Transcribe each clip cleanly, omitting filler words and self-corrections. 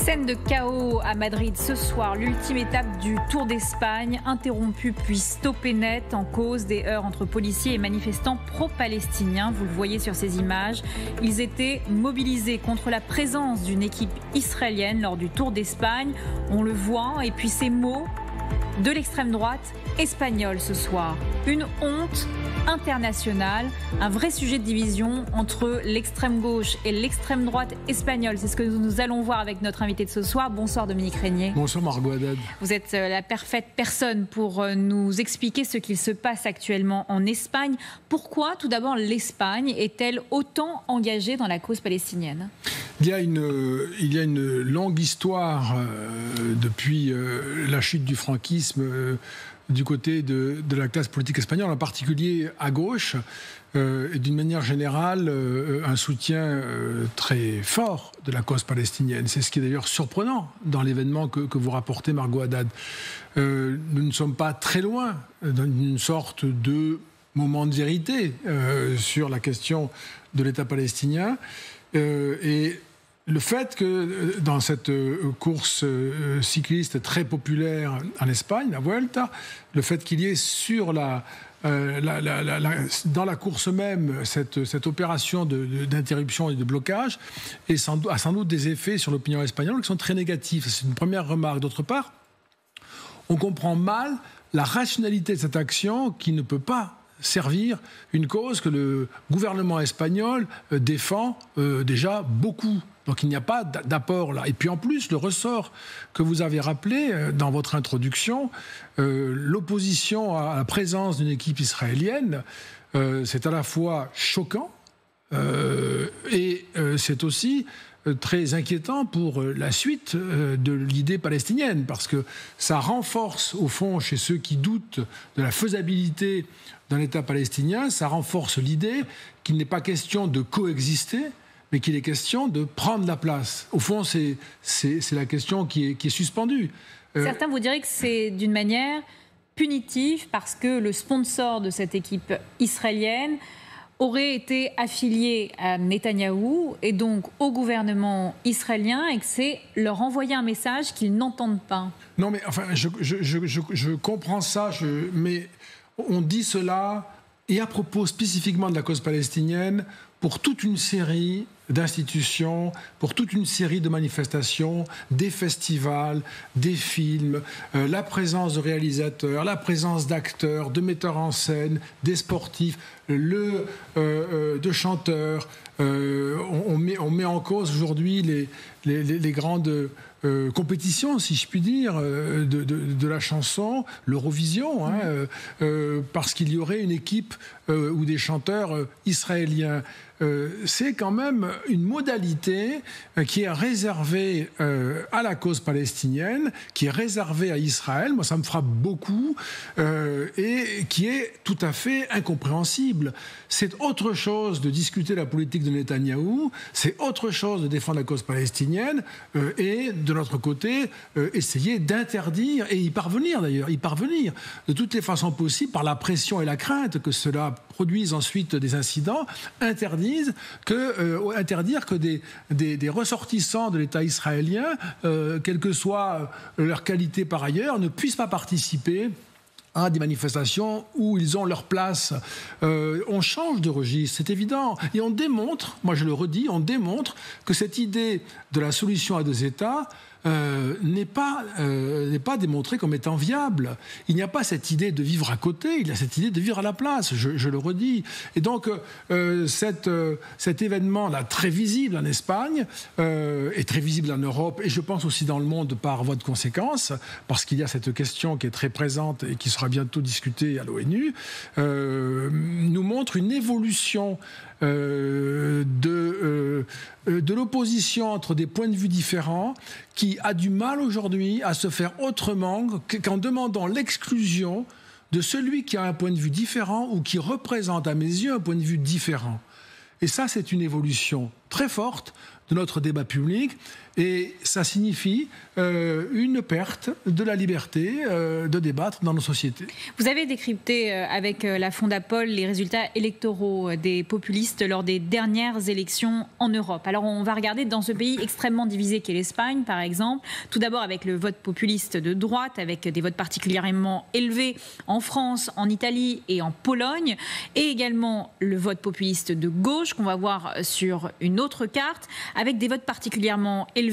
Scène de chaos à Madrid ce soir, l'ultime étape du Tour d'Espagne, interrompue puis stoppée net en cause des heurts entre policiers et manifestants pro-palestiniens. Vous le voyez sur ces images, ils étaient mobilisés contre la présence d'une équipe israélienne lors du Tour d'Espagne. On le voit, et puis ces mots de l'extrême droite espagnole ce soir. Une honte internationale, un vrai sujet de division entre l'extrême gauche et l'extrême droite espagnole. C'est ce que nous allons voir avec notre invité de ce soir. Bonsoir Dominique Régnier. Bonsoir Margot Haddad. Vous êtes la parfaite personne pour nous expliquer ce qu'il se passe actuellement en Espagne. Pourquoi tout d'abord l'Espagne est-elle autant engagée dans la cause palestinienne ? Il y a une longue histoire depuis la chute du franquisme du côté de la classe politique espagnole, en particulier à gauche, et d'une manière générale, un soutien très fort de la cause palestinienne. C'est ce qui est d'ailleurs surprenant dans l'événement que vous rapportez, Margot Haddad. Nous ne sommes pas très loin d'une sorte de moment de vérité sur la question de l'État palestinien. Et le fait que dans cette course cycliste très populaire en Espagne, la Vuelta, le fait qu'il y ait sur dans la course même cette opération d'interruption et de blocage a sans doute des effets sur l'opinion espagnole qui sont très négatifs. C'est une première remarque. D'autre part, on comprend mal la rationalité de cette action qui ne peut pas servir une cause que le gouvernement espagnol défend déjà beaucoup. Donc il n'y a pas d'apport là. Et puis en plus, le ressort que vous avez rappelé dans votre introduction, l'opposition à la présence d'une équipe israélienne, c'est à la fois choquant et c'est aussi très inquiétant pour la suite de l'idée palestinienne, parce que ça renforce, au fond, chez ceux qui doutent de la faisabilité d'un État palestinien, ça renforce l'idée qu'il n'est pas question de coexister, mais qu'il est question de prendre la place. Au fond, c'est la question qui est suspendue. Certains vous diraient que c'est d'une manière punitive, parce que le sponsor de cette équipe israélienne aurait été affilié à Netanyahou et donc au gouvernement israélien, et que c'est leur envoyer un message qu'ils n'entendent pas. Non, mais enfin, je comprends ça, mais on dit cela, et à propos spécifiquement de la cause palestinienne, pour toute une série d'institutions, pour toute une série de manifestations, des festivals, des films, la présence de réalisateurs, la présence d'acteurs, de metteurs en scène, des sportifs, de chanteurs. On met en cause aujourd'hui les grandes compétitions, si je puis dire, de la chanson, l'Eurovision, parce qu'il y aurait une équipe ou des chanteurs israéliens. C'est quand même une modalité qui est réservée à la cause palestinienne, qui est réservée à Israël. Moi, ça me frappe beaucoup et qui est tout à fait incompréhensible. C'est autre chose de discuter la politique de Netanyahou, c'est autre chose de défendre la cause palestinienne et, de notre côté, essayer d'interdire, et y parvenir d'ailleurs, de toutes les façons possibles, par la pression et la crainte que cela produise ensuite des incidents, interdire que des ressortissants de l'État israélien, quelle que soit leur qualité par ailleurs, ne puissent pas participer à des manifestations où ils ont leur place. On change de registre, c'est évident. Et on démontre, moi je le redis, on démontre que cette idée de la solution à deux États n'est pas démontrée comme étant viable. Il n'y a pas cette idée de vivre à côté, il y a cette idée de vivre à la place, je le redis. Et donc cet événement-là, très visible en Espagne, et très visible en Europe, et je pense aussi dans le monde par voie de conséquence, parce qu'il y a cette question qui est très présente et qui sera bientôt discutée à l'ONU, nous montre une évolution de l'opposition entre des points de vue différents, qui a du mal aujourd'hui à se faire autrement qu'en demandant l'exclusion de celui qui a un point de vue différent ou qui représente à mes yeux un point de vue différent. Et ça, c'est une évolution très forte de notre débat public. Et ça signifie une perte de la liberté de débattre dans nos sociétés. Vous avez décrypté avec la Fondapol les résultats électoraux des populistes lors des dernières élections en Europe. Alors on va regarder dans ce pays extrêmement divisé qu'est l'Espagne, par exemple. Tout d'abord avec le vote populiste de droite, avec des votes particulièrement élevés en France, en Italie et en Pologne. Et également le vote populiste de gauche qu'on va voir sur une autre carte, avec des votes particulièrement élevés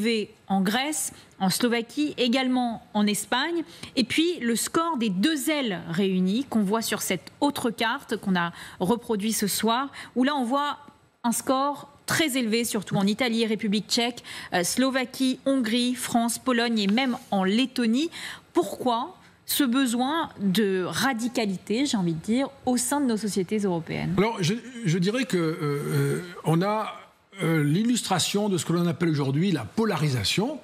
en Grèce, en Slovaquie, également en Espagne. Et puis le score des deux ailes réunies qu'on voit sur cette autre carte qu'on a reproduit ce soir, où là on voit un score très élevé, surtout en Italie, République tchèque, Slovaquie, Hongrie, France, Pologne et même en Lettonie. Pourquoi ce besoin de radicalité, j'ai envie de dire, au sein de nos sociétés européennes? Alors je dirais que on a l'illustration de ce que l'on appelle aujourd'hui la polarisation,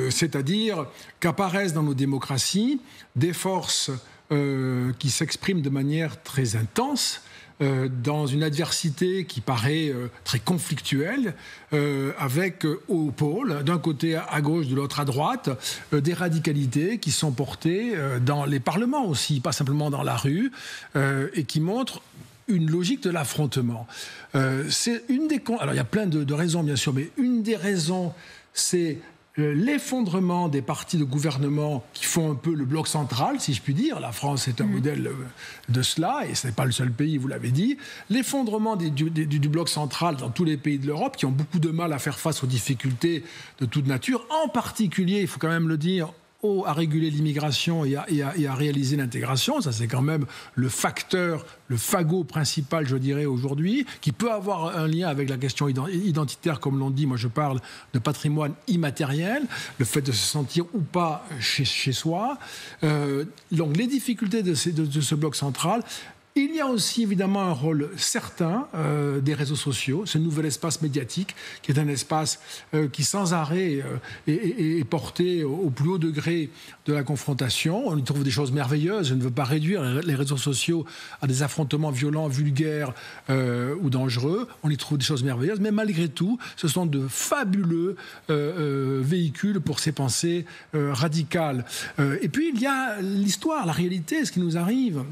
c'est-à-dire qu'apparaissent dans nos démocraties des forces qui s'expriment de manière très intense dans une adversité qui paraît très conflictuelle, avec au pôle, d'un côté à gauche, de l'autre à droite, des radicalités qui sont portées dans les parlements aussi, pas simplement dans la rue, et qui montrent une logique de l'affrontement. C'est une des... Alors il y a plein de raisons bien sûr, mais une des raisons, c'est l'effondrement des partis de gouvernement qui font un peu le bloc central, si je puis dire. La France est un modèle de cela, et ce n'est pas le seul pays, vous l'avez dit. L'effondrement du bloc central dans tous les pays de l'Europe, qui ont beaucoup de mal à faire face aux difficultés de toute nature, en particulier, il faut quand même le dire, à réguler l'immigration et à réaliser l'intégration. Ça, c'est quand même le facteur, le fagot principal, je dirais, aujourd'hui, qui peut avoir un lien avec la question identitaire, comme l'on dit. Moi, je parle de patrimoine immatériel, le fait de se sentir ou pas chez soi. Donc, les difficultés de ce bloc central. Il y a aussi évidemment un rôle certain des réseaux sociaux, ce nouvel espace médiatique qui est un espace qui sans arrêt est porté au plus haut degré de la confrontation. On y trouve des choses merveilleuses. Je ne veux pas réduire les réseaux sociaux à des affrontements violents, vulgaires ou dangereux. On y trouve des choses merveilleuses, mais malgré tout, ce sont de fabuleux véhicules pour ces pensées radicales. Et puis il y a l'histoire, la réalité, ce qui nous arrive.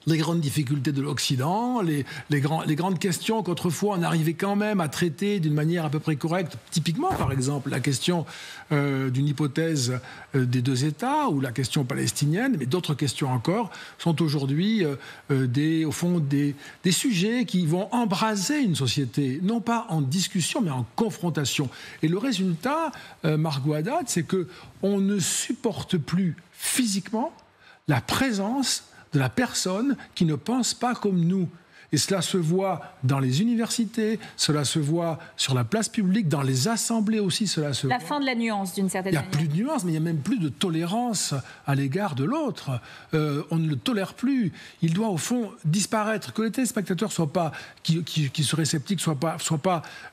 Les grandes difficultés de l'Occident, les grandes questions qu'autrefois on arrivait quand même à traiter d'une manière à peu près correcte. Typiquement, par exemple, la question d'une hypothèse des deux États ou la question palestinienne, mais d'autres questions encore, sont aujourd'hui au fond des sujets qui vont embraser une société, non pas en discussion, mais en confrontation. Et le résultat, Margot Haddad, c'est qu'on ne supporte plus physiquement la présence de la personne qui ne pense pas comme nous. Et cela se voit dans les universités, cela se voit sur la place publique, dans les assemblées aussi, cela se voit. La fin de la nuance, d'une certaine manière. Il n'y a plus de nuance, mais il n'y a même plus de tolérance à l'égard de l'autre. On ne le tolère plus. Il doit, au fond, disparaître. Que les téléspectateurs qui seraient sceptiques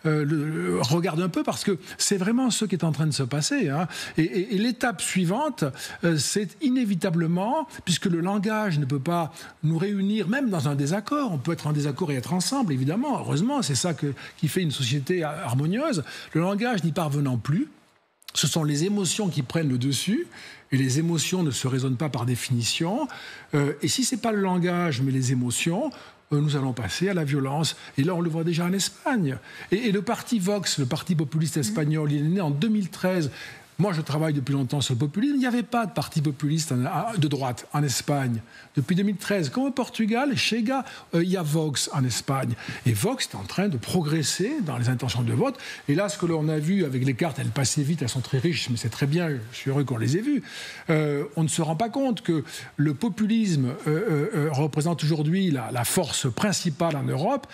regardent un peu, parce que c'est vraiment ce qui est en train de se passer. Hein. Et l'étape suivante, c'est inévitablement, puisque le langage ne peut pas nous réunir, même dans un désaccord, on peut être en désaccord et être ensemble, évidemment, heureusement, c'est ça qui fait une société harmonieuse. Le langage n'y parvenant plus, ce sont les émotions qui prennent le dessus, et les émotions ne se raisonnent pas par définition. Et si ce n'est pas le langage, mais les émotions, nous allons passer à la violence. Et là, on le voit déjà en Espagne. Et le parti Vox, le parti populiste espagnol, il est né en 2013. Moi, je travaille depuis longtemps sur le populisme. Il n'y avait pas de parti populiste de droite en Espagne depuis 2013. Comme au Portugal, Chega, il y a Vox en Espagne. Et Vox est en train de progresser dans les intentions de vote. Et là, ce que l'on a vu avec les cartes, elles passaient vite, elles sont très riches, mais c'est très bien, je suis heureux qu'on les ait vues. On ne se rend pas compte que le populisme représente aujourd'hui la force principale en Europe.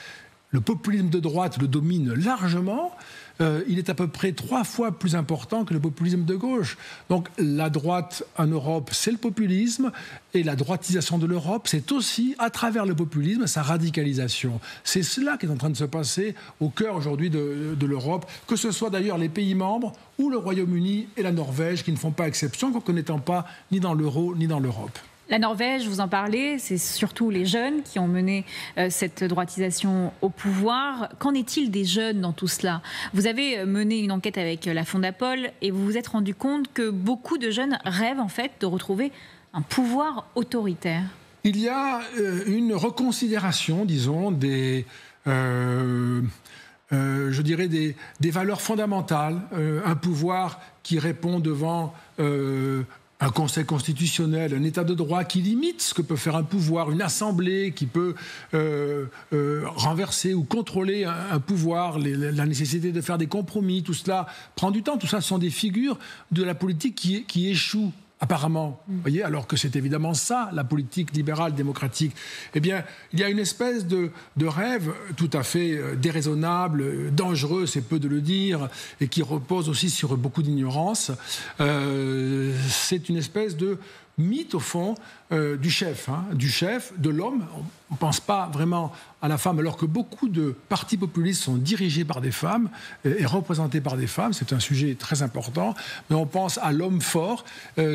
Le populisme de droite le domine largement. Il est à peu près 3 fois plus important que le populisme de gauche. Donc la droite en Europe, c'est le populisme, et la droitisation de l'Europe, c'est aussi, à travers le populisme, sa radicalisation. C'est cela qui est en train de se passer au cœur aujourd'hui de l'Europe, que ce soit d'ailleurs les pays membres ou le Royaume-Uni et la Norvège, qui ne font pas exception, quoique n'étant pas ni dans l'euro ni dans l'Europe. La Norvège, vous en parlez, c'est surtout les jeunes qui ont mené cette droitisation au pouvoir. Qu'en est-il des jeunes dans tout cela? Vous avez mené une enquête avec la Fondapol et vous vous êtes rendu compte que beaucoup de jeunes rêvent en fait de retrouver un pouvoir autoritaire. Il y a une reconsidération, disons, des valeurs fondamentales, un pouvoir qui répond devant un conseil constitutionnel, un état de droit qui limite ce que peut faire un pouvoir, une assemblée qui peut renverser ou contrôler un pouvoir, la nécessité de faire des compromis, tout cela prend du temps. Tout ça sont des figures de la politique qui échouent. Apparemment, voyez, alors que c'est évidemment ça, la politique libérale démocratique. Eh bien, il y a une espèce de rêve tout à fait déraisonnable, dangereux, c'est peu de le dire, et qui repose aussi sur beaucoup d'ignorance. C'est une espèce de mythe, au fond, du chef, de l'homme. On ne pense pas vraiment à la femme, alors que beaucoup de partis populistes sont dirigés par des femmes et représentés par des femmes. C'est un sujet très important. Mais on pense à l'homme fort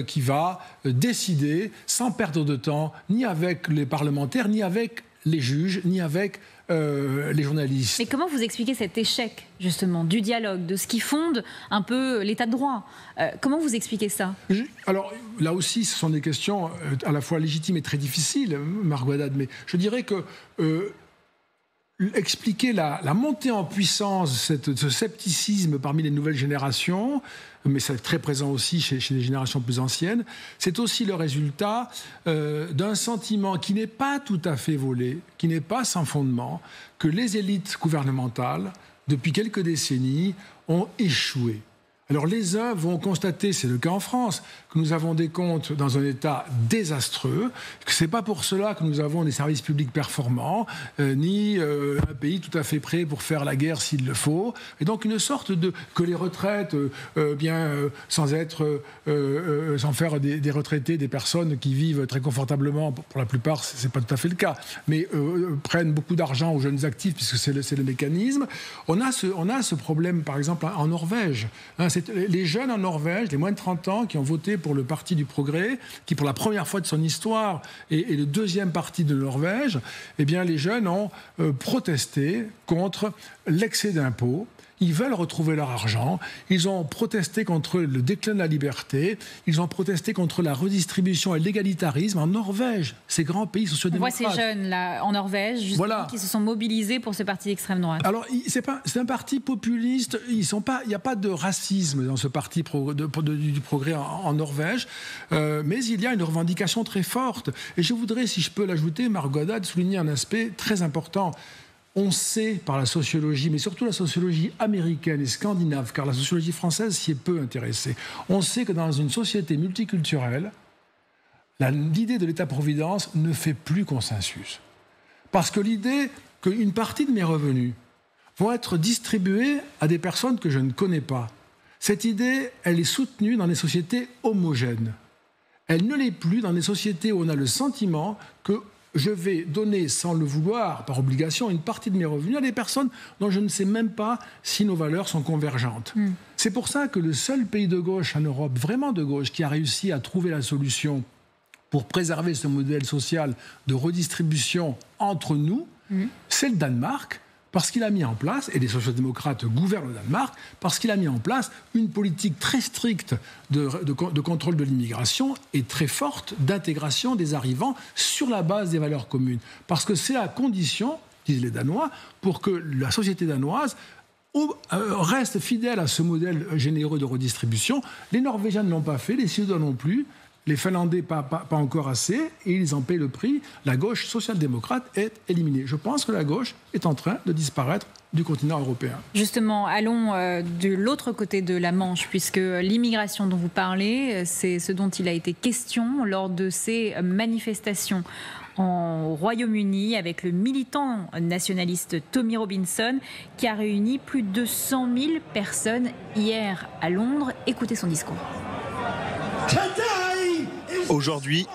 qui va décider, sans perdre de temps, ni avec les parlementaires, ni avec les juges, ni avec les journalistes. Mais comment vous expliquez cet échec, justement, du dialogue, de ce qui fonde un peu l'état de droit? Comment vous expliquez ça? Alors, là aussi, ce sont des questions à la fois légitimes et très difficiles, Margot Haddad, mais je dirais que expliquer la montée en puissance, ce scepticisme parmi les nouvelles générations, mais c'est très présent aussi chez les générations plus anciennes, c'est aussi le résultat d'un sentiment qui n'est pas tout à fait volé, qui n'est pas sans fondement, que les élites gouvernementales, depuis quelques décennies, ont échoué. Alors les uns vont constater, c'est le cas en France, que nous avons des comptes dans un état désastreux, que ce n'est pas pour cela que nous avons des services publics performants, ni un pays tout à fait prêt pour faire la guerre s'il le faut. Et donc une sorte de... que les retraites, sans faire des retraités, des personnes qui vivent très confortablement, pour la plupart, ce n'est pas tout à fait le cas, mais prennent beaucoup d'argent aux jeunes actifs, puisque c'est le mécanisme. On a ce problème, par exemple, en Norvège. Les jeunes en Norvège, les moins de 30 ans, qui ont voté pour le Parti du Progrès, qui pour la première fois de son histoire est le deuxième parti de Norvège, eh bien les jeunes ont protesté contre l'excès d'impôts. Ils veulent retrouver leur argent. Ils ont protesté contre le déclin de la liberté. Ils ont protesté contre la redistribution et l'égalitarisme en Norvège, ces grands pays sociodémocrates. On voit ces jeunes-là en Norvège, justement, voilà, qui se sont mobilisés pour ce parti d'extrême droite. Alors, c'est un parti populiste. Il n'y a pas de racisme dans ce parti du progrès en Norvège. Mais il y a une revendication très forte. Et je voudrais, si je peux l'ajouter, Margot Haddad, souligner un aspect très important. On sait par la sociologie, mais surtout la sociologie américaine et scandinave, car la sociologie française s'y est peu intéressée, on sait que dans une société multiculturelle, l'idée de l'État-providence ne fait plus consensus. Parce que l'idée qu'une partie de mes revenus vont être distribués à des personnes que je ne connais pas, cette idée, elle est soutenue dans les sociétés homogènes. Elle ne l'est plus dans les sociétés où on a le sentiment que je vais donner, sans le vouloir, par obligation, une partie de mes revenus à des personnes dont je ne sais même pas si nos valeurs sont convergentes. C'est pour ça que le seul pays de gauche en Europe, vraiment de gauche, qui a réussi à trouver la solution pour préserver ce modèle social de redistribution entre nous, c'est le Danemark, parce qu'il a mis en place, et les sociodémocrates gouvernent le Danemark, parce qu'il a mis en place une politique très stricte de contrôle de l'immigration et très forte d'intégration des arrivants sur la base des valeurs communes. Parce que c'est la condition, disent les Danois, pour que la société danoise reste fidèle à ce modèle généreux de redistribution. Les Norvégiens ne l'ont pas fait, les Suédois non plus. Les Finlandais, pas encore assez, et ils en paient le prix. La gauche social-démocrate est éliminée. Je pense que la gauche est en train de disparaître du continent européen. Justement, allons de l'autre côté de la Manche, puisque l'immigration dont vous parlez, c'est ce dont il a été question lors de ces manifestations au Royaume-Uni avec le militant nationaliste Tommy Robinson qui a réuni plus de 100 000 personnes hier à Londres. Écoutez son discours. Aujourd'hui,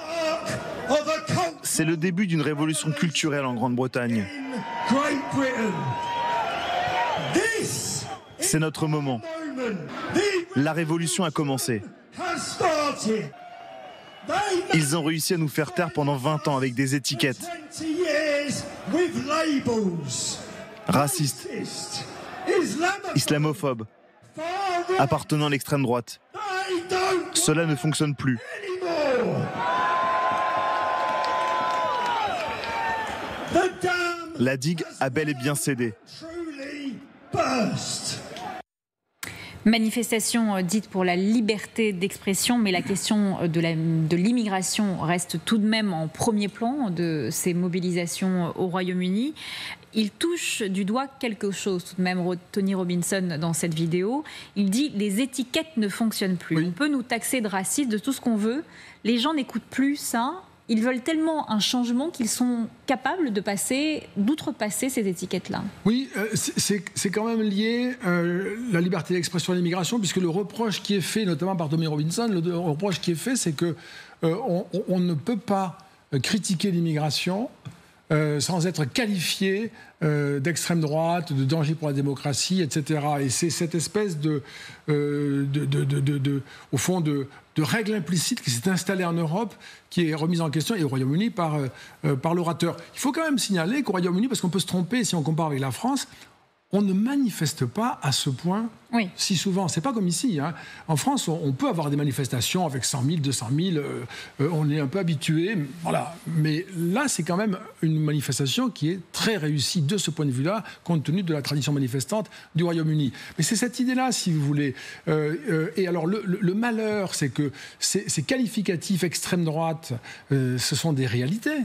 c'est le début d'une révolution culturelle en Grande-Bretagne. C'est notre moment. La révolution a commencé. Ils ont réussi à nous faire taire pendant 20 ans avec des étiquettes. Racistes, islamophobes, appartenant à l'extrême droite. Cela ne fonctionne plus. La digue a bel et bien cédé. Manifestation dite pour la liberté d'expression, mais la question de l'immigration reste tout de même en premier plan de ces mobilisations au Royaume-Uni. Il touche du doigt quelque chose tout de même, Tony Robinson, dans cette vidéo. Il dit « les étiquettes ne fonctionnent plus. Oui. On peut nous taxer de racistes, de tout ce qu'on veut. Les gens n'écoutent plus ça. Ils veulent tellement un changement qu'ils sont capables d'outrepasser ces étiquettes-là. » Oui, c'est quand même lié la liberté d'expression et l'immigration, puisque le reproche qui est fait, notamment par Tony Robinson, le reproche qui est fait, c'est qu'on ne peut pas critiquer l'immigration sans être qualifié d'extrême droite, de danger pour la démocratie, etc. Et c'est cette espèce au fond, de règle implicite qui s'est installée en Europe, qui est remise en question, et au Royaume-Uni par l'orateur. Il faut quand même signaler qu'au Royaume-Uni, parce qu'on peut se tromper si on compare avec la France, on ne manifeste pas à ce point si souvent. C'est pas comme ici. Hein. En France, on peut avoir des manifestations avec 100 000, 200 000. On est un peu habitué. Voilà. Mais là, c'est quand même une manifestation qui est très réussie de ce point de vue-là, compte tenu de la tradition manifestante du Royaume-Uni. Mais c'est cette idée-là, si vous voulez. Et alors, le malheur, c'est que ces qualificatifs extrême droite, ce sont des réalités.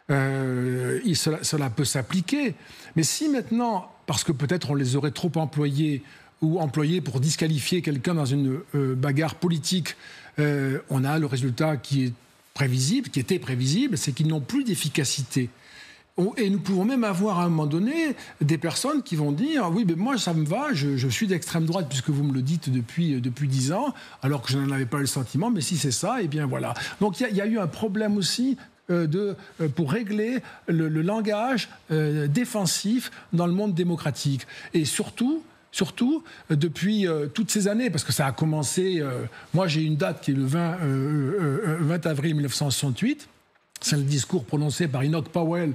Cela peut s'appliquer. Mais si maintenant, parce que peut-être on les aurait trop employés ou employés pour disqualifier quelqu'un dans une bagarre politique, on a le résultat qui est prévisible, qui était prévisible, c'est qu'ils n'ont plus d'efficacité. Et nous pouvons même avoir à un moment donné des personnes qui vont dire « Oui, mais moi ça me va, je suis d'extrême droite puisque vous me le dites depuis 10 ans, alors que je n'en avais pas le sentiment, mais si c'est ça, eh bien voilà. » Donc il y a eu un problème aussi pour régler le langage défensif dans le monde démocratique. Et surtout depuis toutes ces années, parce que ça a commencé... moi, j'ai une date qui est le 20 avril 1968. C'est le discours prononcé par Enoch Powell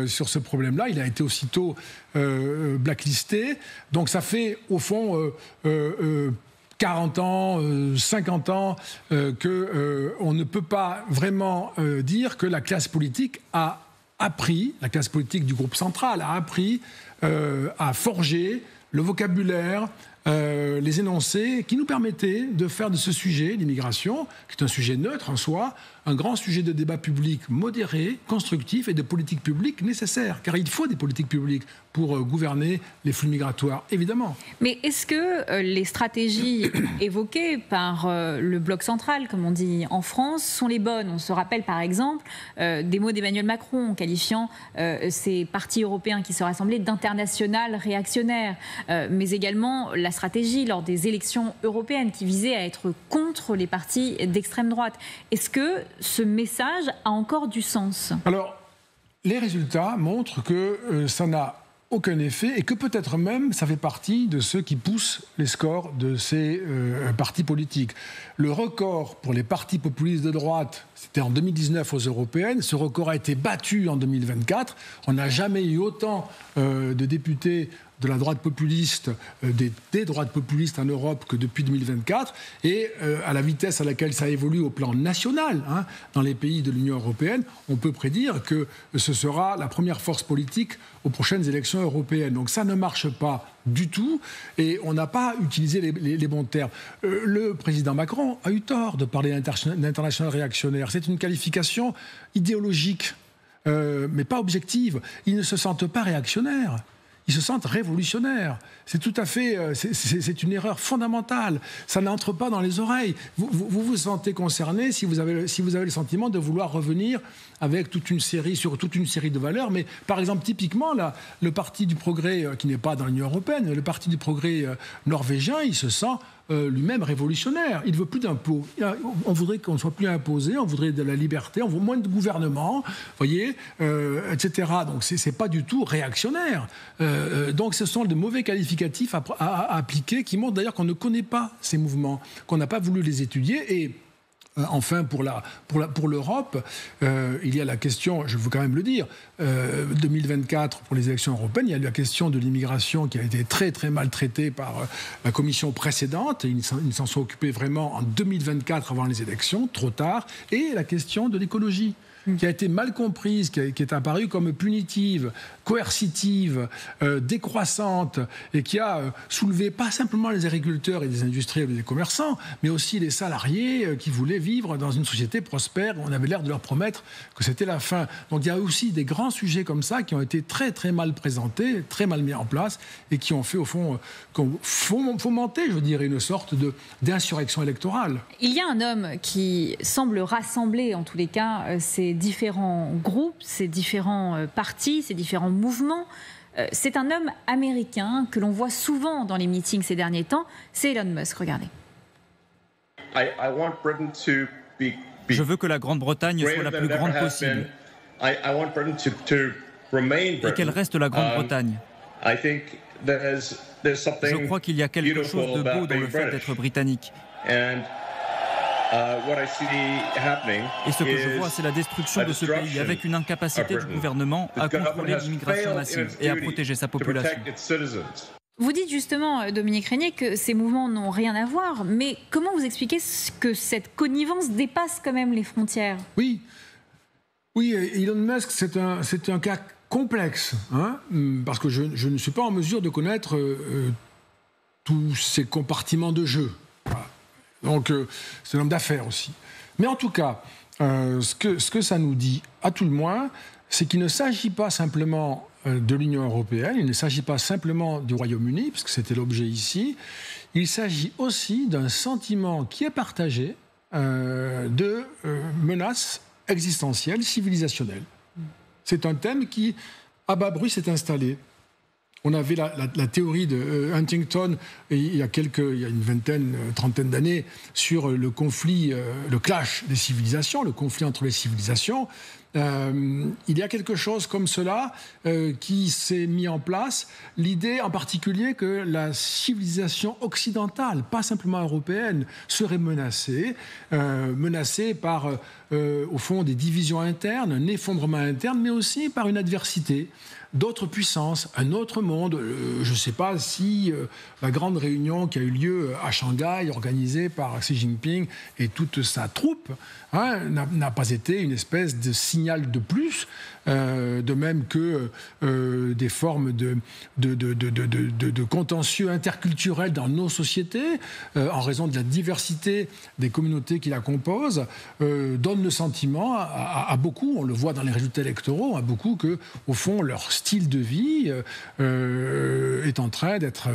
sur ce problème-là. Il a été aussitôt blacklisté. Donc ça fait, au fond... 40 ans, 50 ans, qu'on ne peut pas vraiment dire que la classe politique a appris, la classe politique du groupe central a appris à forger le vocabulaire, les énoncés qui nous permettaient de faire de ce sujet, l'immigration, qui est un sujet neutre en soi, un grand sujet de débat public modéré, constructif et de politique publique nécessaire. Car il faut des politiques publiques pour gouverner les flux migratoires, évidemment. Mais est-ce que les stratégies évoquées par le bloc central, comme on dit en France, sont les bonnes? On se rappelle par exemple des mots d'Emmanuel Macron qualifiant ces partis européens qui se rassemblaient d'international réactionnaire, mais également la stratégie lors des élections européennes qui visait à être contre les partis d'extrême droite. Est-ce que ce message a encore du sens? Alors, les résultats montrent que ça n'a aucun effet et que peut-être même ça fait partie de ceux qui poussent les scores de ces partis politiques. Le record pour les partis populistes de droite, c'était en 2019 aux européennes. Ce record a été battu en 2024. On n'a jamais eu autant de députés de la droite populiste, des droites populistes en Europe que depuis 2024, et à la vitesse à laquelle ça évolue au plan national, dans les pays de l'Union européenne, on peut prédire que ce sera la première force politique aux prochaines élections européennes. Donc ça ne marche pas du tout, et on n'a pas utilisé les bons termes. Le président Macron a eu tort de parler d'international réactionnaire. C'est une qualification idéologique, mais pas objective. Ils ne se sentent pas réactionnaires. Ils se sentent révolutionnaires. C'est tout à fait... c'est une erreur fondamentale. Ça n'entre pas dans les oreilles. Vous vous sentez concerné si vous avez le sentiment de vouloir revenir avec sur toute une série de valeurs. Mais par exemple, typiquement, le Parti du Progrès, qui n'est pas dans l'Union européenne, le Parti du Progrès norvégien, il se sent lui-même révolutionnaire. Il ne veut plus d'impôts. On voudrait qu'on ne soit plus imposé, on voudrait de la liberté, on veut moins de gouvernement, voyez, etc. Donc ce n'est pas du tout réactionnaire. Donc ce sont de mauvais qualificatifs à appliquer qui montrent d'ailleurs qu'on ne connaît pas ces mouvements, qu'on n'a pas voulu les étudier. Et Enfin, pour l'Europe, il y a la question, je veux quand même le dire, 2024, pour les élections européennes, il y a la question de l'immigration qui a été très très mal traitée par la commission précédente. Ils s'en sont occupés vraiment en 2024 avant les élections, trop tard. Et la question de l'écologie, qui a été mal comprise, qui est apparue comme punitive, coercitive, décroissante, et qui a soulevé pas simplement les agriculteurs et les industriels et les commerçants, mais aussi les salariés qui voulaient vivre dans une société prospère. On avait l'air de leur promettre que c'était la fin. Donc il y a aussi des grands sujets comme ça qui ont été très très mal présentés, très mal mis en place, et qui ont fait au fond fomenter, je dirais, une sorte d'insurrection électorale. Il y a un homme qui semble rassembler, en tous les cas, ces différents groupes, ces différents partis, ces différents mouvements. C'est un homme américain que l'on voit souvent dans les meetings ces derniers temps. C'est Elon Musk, regardez. Je veux que la Grande-Bretagne soit la plus grande possible et qu'elle reste la Grande-Bretagne. Je crois qu'il y a quelque chose de beau dans le fait d'être britannique. Et ce que je vois, c'est la destruction de ce pays, avec une incapacité du gouvernement à contrôler l'immigration massive et à protéger sa population. Vous dites justement, Dominique Régnier, que ces mouvements n'ont rien à voir, mais comment vous expliquez que cette connivence dépasse quand même les frontières ? Oui, Elon Musk, c'est un cas complexe, parce que je ne suis pas en mesure de connaître tous ces compartiments de jeu. Voilà. Donc, c'est un homme d'affaires aussi. Mais en tout cas, ce que ça nous dit, à tout le moins, c'est qu'il ne s'agit pas simplement de l'Union européenne, il ne s'agit pas simplement du Royaume-Uni, puisque c'était l'objet ici, il s'agit aussi d'un sentiment qui est partagé de menaces existentielles, civilisationnelles. C'est un thème qui, à bas bruit, s'est installé. On avait la théorie de Huntington il y a une vingtaine, trentaine d'années sur le conflit, le clash des civilisations, le conflit entre les civilisations. Il y a quelque chose comme cela qui s'est mis en place. L'idée en particulier que la civilisation occidentale, pas simplement européenne, serait menacée par, au fond, des divisions internes, un effondrement interne, mais aussi par une adversité d'autres puissances, un autre monde. Je ne sais pas si la grande réunion qui a eu lieu à Shanghai, organisée par Xi Jinping et toute sa troupe, n'a pas été une espèce de signal de plus, de même que des formes de contentieux interculturels dans nos sociétés, en raison de la diversité des communautés qui la composent, donnent le sentiment à beaucoup, on le voit dans les résultats électoraux, à beaucoup que, au fond, leur style de vie est en train d'être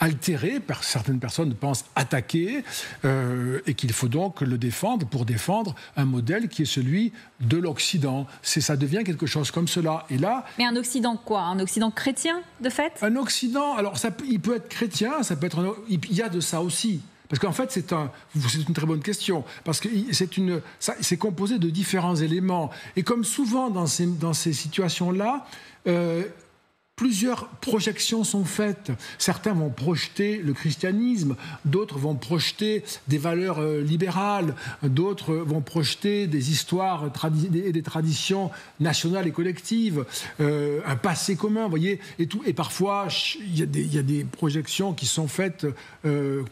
altéré, certaines personnes pensent attaqué, et qu'il faut donc le défendre pour défendre un modèle qui est celui de l'Occident. Ça devient quelque chose comme cela. Et là, mais un Occident quoi ? Un Occident chrétien, de fait ? Un Occident, alors il peut être chrétien, ça peut être il y a de ça aussi. Parce qu'en fait, c'est une très bonne question, parce que c'est composé de différents éléments. Et comme souvent dans ces situations-là, plusieurs projections sont faites. Certains vont projeter le christianisme, d'autres vont projeter des valeurs libérales, d'autres vont projeter des histoires et des traditions nationales et collectives, un passé commun, vous voyez, et tout. Et parfois, il y a des projections qui sont faites,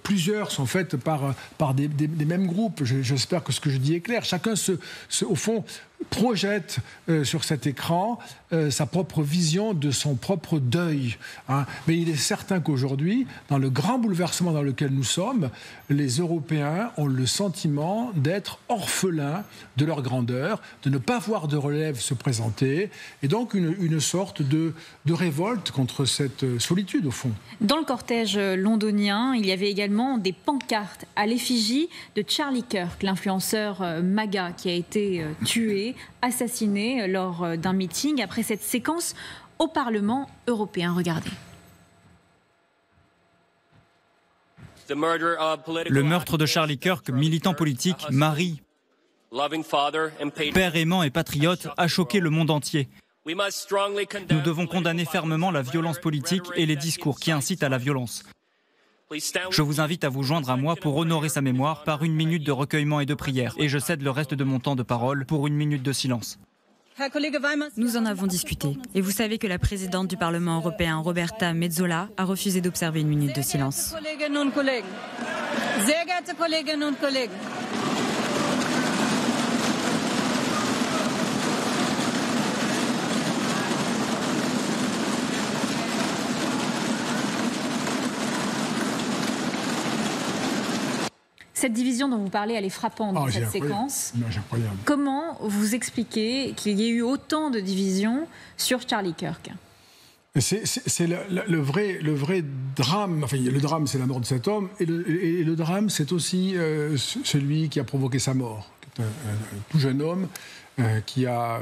plusieurs sont faites par des mêmes groupes. J'espère que ce que je dis est clair. Chacun au fond, projette sur cet écran sa propre vision de son propre deuil. Mais il est certain qu'aujourd'hui, dans le grand bouleversement dans lequel nous sommes, les Européens ont le sentiment d'être orphelins de leur grandeur, de ne pas voir de relève se présenter, et donc une sorte de révolte contre cette solitude, au fond. Dans le cortège londonien, il y avait également des pancartes à l'effigie de Charlie Kirk, l'influenceur MAGA, qui a été tué, assassiné lors d'un meeting après cette séquence au Parlement européen. Regardez. Le meurtre de Charlie Kirk, militant politique, mari, père aimant et patriote, a choqué le monde entier. Nous devons condamner fermement la violence politique et les discours qui incitent à la violence. Je vous invite à vous joindre à moi pour honorer sa mémoire par 1 minute de recueillement et de prière. Et je cède le reste de mon temps de parole pour 1 minute de silence. Nous en avons discuté. Et vous savez que la présidente du Parlement européen, Roberta Metsola, a refusé d'observer 1 minute de silence. Cette division dont vous parlez, elle est frappante dans cette séquence. Non, c'est incroyable. Comment vous expliquez qu'il y ait eu autant de divisions sur Charlie Kirk ? C'est le vrai drame. Enfin, le drame, c'est la mort de cet homme. Et le drame, c'est aussi celui qui a provoqué sa mort. Un tout jeune homme qui a,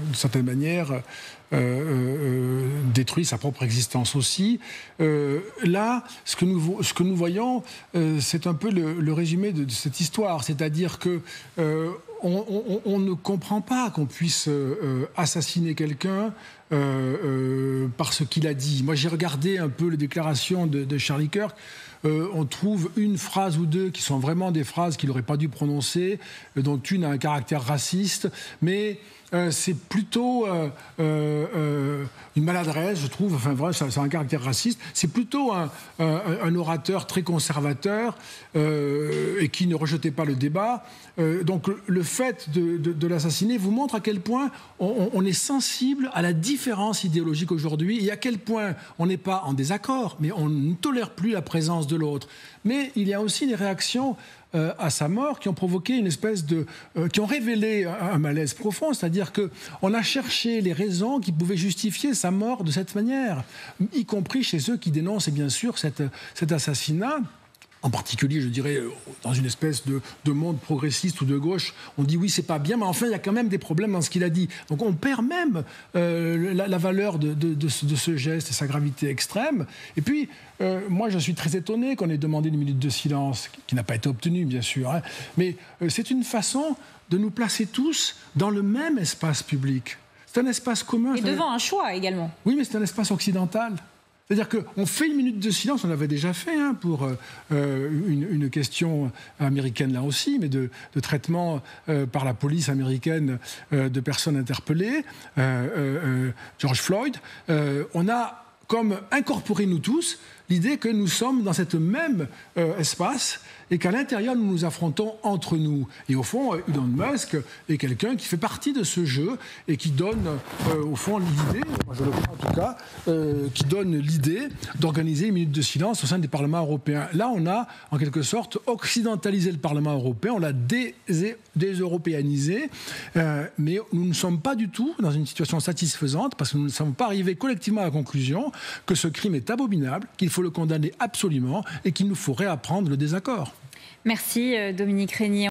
d'une certaine manière, détruit sa propre existence aussi. Là, ce que nous voyons, c'est un peu le résumé de cette histoire. C'est-à-dire que on ne comprend pas qu'on puisse assassiner quelqu'un parce qu'il a dit. Moi, j'ai regardé un peu les déclarations de Charlie Kirk. On trouve une phrase ou deux qui sont vraiment des phrases qu'il n'aurait pas dû prononcer, dont une a un caractère raciste, mais c'est plutôt une maladresse, je trouve. Enfin, vraiment, ça a un caractère raciste. C'est plutôt un orateur très conservateur et qui ne rejetait pas le débat. Donc, le fait de l'assassiner vous montre à quel point on est sensible à la différence idéologique aujourd'hui et à quel point on n'est pas en désaccord, mais on ne tolère plus la présence de l'autre. Mais il y a aussi des réactions à sa mort qui ont provoqué une espèce de... qui ont révélé un malaise profond, c'est-à-dire qu'on a cherché les raisons qui pouvaient justifier sa mort de cette manière, y compris chez ceux qui dénoncent, bien sûr, cet assassinat. En particulier, je dirais, dans une espèce de monde progressiste ou de gauche, on dit oui, c'est pas bien, mais enfin, il y a quand même des problèmes dans ce qu'il a dit. Donc on perd même la valeur de ce geste et sa gravité extrême. Et puis, moi, je suis très étonné qu'on ait demandé une minute de silence, qui n'a pas été obtenue, bien sûr. Hein, mais c'est une façon de nous placer tous dans le même espace public. C'est un espace commun. Et devant un choix également. Oui, mais c'est un espace occidental. C'est-à-dire qu'on fait une minute de silence, on l'avait déjà fait pour une question américaine là aussi, mais de traitement par la police américaine de personnes interpellées, George Floyd. On a comme incorporé nous tous l'idée que nous sommes dans cet même espace et qu'à l'intérieur, nous nous affrontons entre nous. Et au fond, Elon Musk est quelqu'un qui fait partie de ce jeu et qui donne, au fond, l'idée, moi je le crois en tout cas, qui donne l'idée d'organiser une minute de silence au sein des parlements européens. Là, on a, en quelque sorte, occidentalisé le Parlement européen, on l'a déseuropéanisé, mais nous ne sommes pas du tout dans une situation satisfaisante parce que nous ne sommes pas arrivés collectivement à la conclusion que ce crime est abominable, qu'il faut le condamner absolument et qu'il nous faut réapprendre le désaccord. Merci Dominique Régnier.